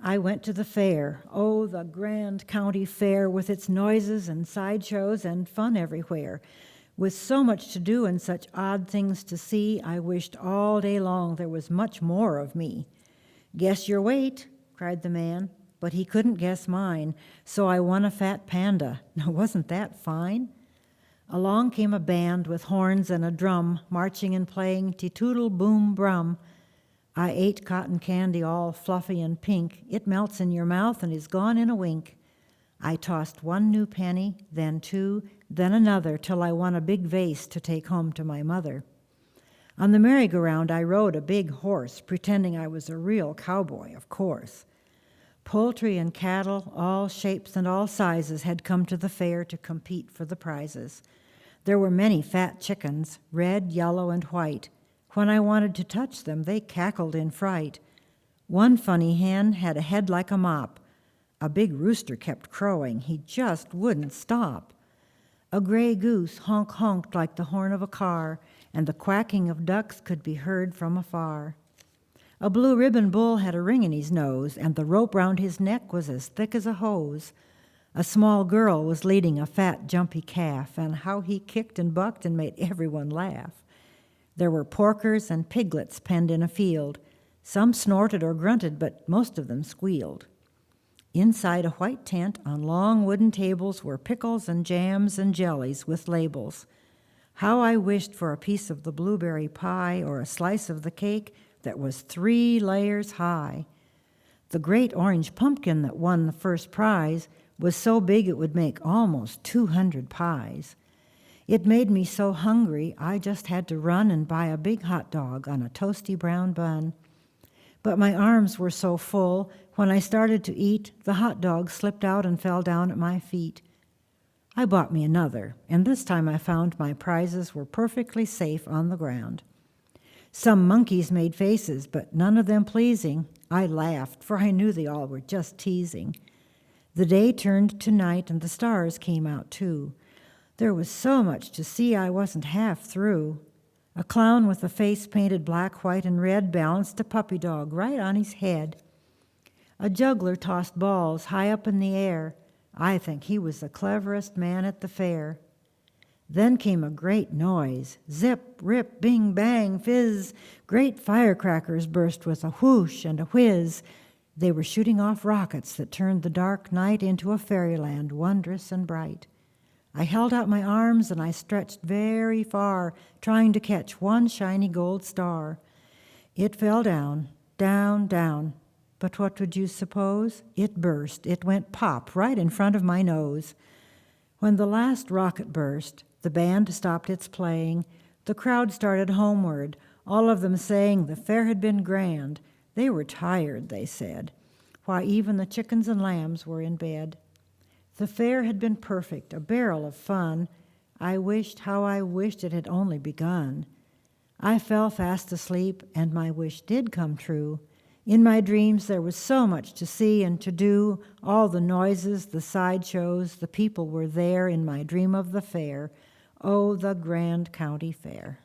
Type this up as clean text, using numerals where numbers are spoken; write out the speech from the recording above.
I went to the fair. Oh, the grand county fair with its noises and sideshows and fun everywhere. With so much to do and such odd things to see, I wished all day long there was much more of me. "Guess your weight," cried the man, but he couldn't guess mine, so I won a fat panda. Now, wasn't that fine? Along came a band with horns and a drum, marching and playing "Te-Toodle Boom Brum." I ate cotton candy all fluffy and pink. It melts in your mouth and is gone in a wink. I tossed one new penny, then two, then another, till I won a big vase to take home to my mother. On the merry-go-round I rode a big horse, pretending I was a real cowboy, of course. Poultry and cattle, all shapes and all sizes, had come to the fair to compete for the prizes. There were many fat chickens, red, yellow, and white. When I wanted to touch them, they cackled in fright. One funny hen had a head like a mop. A big rooster kept crowing. He just wouldn't stop. A gray goose honk-honked like the horn of a car, and the quacking of ducks could be heard from afar. A blue-ribbon bull had a ring in his nose, and the rope round his neck was as thick as a hose. A small girl was leading a fat, jumpy calf, and how he kicked and bucked and made everyone laugh. There were porkers and piglets penned in a field. Some snorted or grunted, but most of them squealed. Inside a white tent on long wooden tables were pickles and jams and jellies with labels. How I wished for a piece of the blueberry pie or a slice of the cake that was 3 layers high. The great orange pumpkin that won the first prize was so big it would make almost 200 pies. It made me so hungry I just had to run and buy a big hot dog on a toasty brown bun. But my arms were so full, when I started to eat, the hot dog slipped out and fell down at my feet. I bought me another, and this time I found my prizes were perfectly safe on the ground. Some monkeys made faces, but none of them pleasing. I laughed, for I knew they all were just teasing. The day turned to night, and the stars came out too. There was so much to see I wasn't half through. A clown with a face painted black, white, and red balanced a puppy dog right on his head. A juggler tossed balls high up in the air. I think he was the cleverest man at the fair. Then came a great noise. Zip, rip, bing, bang, fizz. Great firecrackers burst with a whoosh and a whiz. They were shooting off rockets that turned the dark night into a fairyland wondrous and bright. I held out my arms and I stretched very far, trying to catch one shiny gold star. It fell down, down, down. But what would you suppose? It burst. It went pop right in front of my nose. When the last rocket burst, the band stopped its playing. The crowd started homeward, all of them saying the fair had been grand. They were tired, they said. Why, even the chickens and lambs were in bed. The fair had been perfect, a barrel of fun. How I wished it had only begun. I fell fast asleep, and my wish did come true. In my dreams there was so much to see and to do, all the noises, the sideshows, the people were there in my dream of the fair. Oh, the grand county fair.